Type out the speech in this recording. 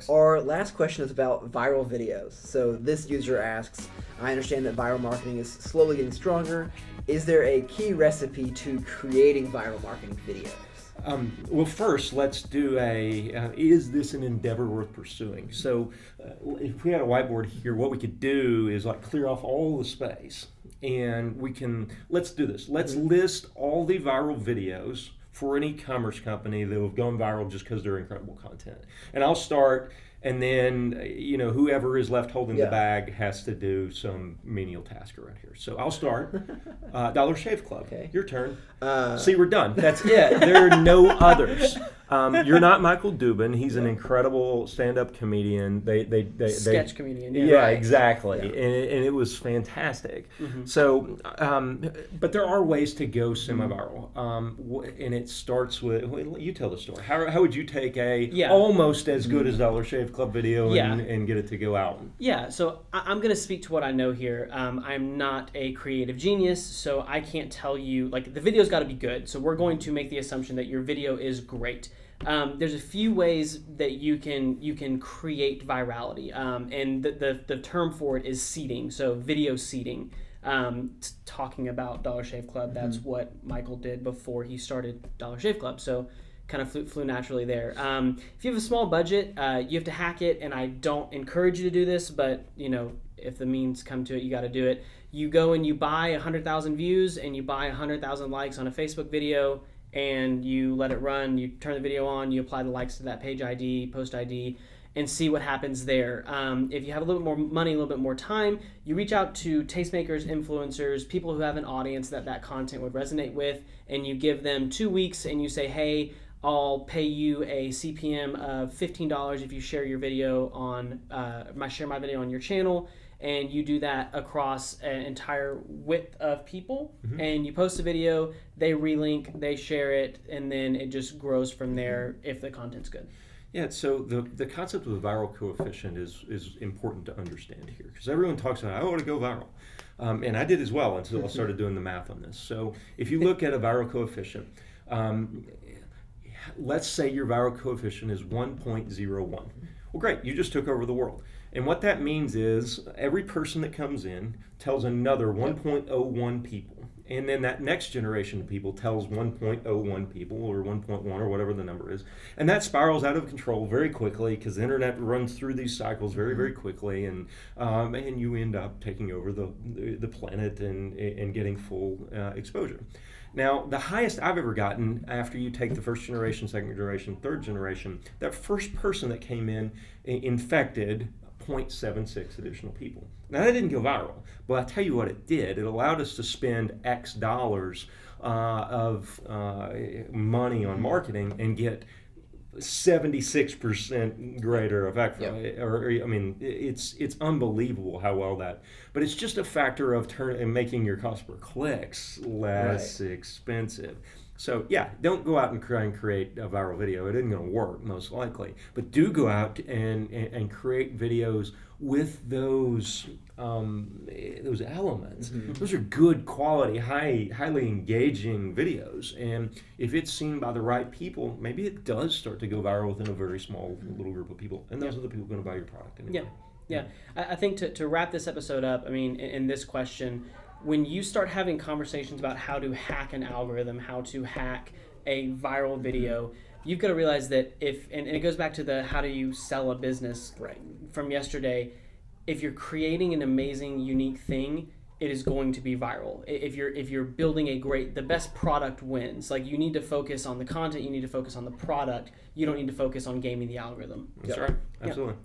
Our last question is about viral videos. So this user asks, I understand that viral marketing is slowly getting stronger. Is there a key recipe to creating viral marketing videos? Well, first, let's do is this an endeavor worth pursuing? So if we had a whiteboard here, what we could do is like clear off all the space, and let's do this. Let's list all the viral videos for an e-commerce company that have gone viral just because they're incredible content. And I'll start, and then whoever is left holding the bag has to do some menial task around here. So I'll start. Dollar Shave Club. Okay. Your turn. See, we're done. That's it. There are no others. You're not Michael Dubin. He's an incredible stand-up comedian. Sketch comedian. Yeah, right. Exactly. Yeah. And it was fantastic. Mm-hmm. So, but there are ways to go semi-viral, and it starts with, you tell the story. How would you take almost as good as Dollar Shave Club video and get it to go out? Yeah, so I'm going to speak to what I know here. I'm not a creative genius, so I can't tell you, the video's got to be good. So we're going to make the assumption that your video is great. There's a few ways that you can create virality, and the term for it is seeding, so video seeding. Talking about Dollar Shave Club, that's what Michael did before he started Dollar Shave Club, so kind of flew naturally there. If you have a small budget, you have to hack it, and I don't encourage you to do this, but if the means come to it, you got to do it. You go and you buy 100,000 views and you buy 100,000 likes on a Facebook video, and you let it run, you turn the video on, you apply the likes to that page ID, post ID, and see what happens there. If you have a little bit more money, a little bit more time, you reach out to tastemakers, influencers, people who have an audience that content would resonate with, and you give them 2 weeks and you say, hey, I'll pay you a CPM of $15 if you share your video on share my video on your channel. And you do that across an entire width of people, and you post a video, they relink, they share it, and then it just grows from there if the content's good. Yeah, so the concept of the viral coefficient is important to understand here, because everyone talks about, I want to go viral. And I did as well until I started doing the math on this. So if you look at a viral coefficient, let's say your viral coefficient is 1.01. Well, great, you just took over the world. And what that means is every person that comes in tells another 1.01 people. And then that next generation of people tells 1.01 people or 1.1 or whatever the number is. And that spirals out of control very quickly because the internet runs through these cycles very, very quickly. And you end up taking over the planet and getting full exposure. Now, the highest I've ever gotten after you take the first generation, second generation, third generation, that first person that came in infected 0.76 additional people. Now, that didn't go viral, but I'll tell you what it did. It allowed us to spend X dollars of money on marketing and get 76% greater effect. It's unbelievable how well that. But it's just a factor of making your cost per clicks less expensive. So don't go out and try and create a viral video. It isn't going to work most likely. But do go out and create videos with those elements. Those are good quality, highly engaging videos. And if it's seen by the right people, maybe it does start to go viral within a very small little group of people. And those are the people going to buy your product anyway. Yeah. I think to wrap this episode up, in this question, when you start having conversations about how to hack an algorithm, how to hack a viral video, you've got to realize that and it goes back to the how do you sell a business from yesterday. If you're creating an amazing, unique thing, it is going to be viral. If you're building the best product wins. You need to focus on the content, you need to focus on the product. You don't need to focus on gaming the algorithm. That's right. Absolutely.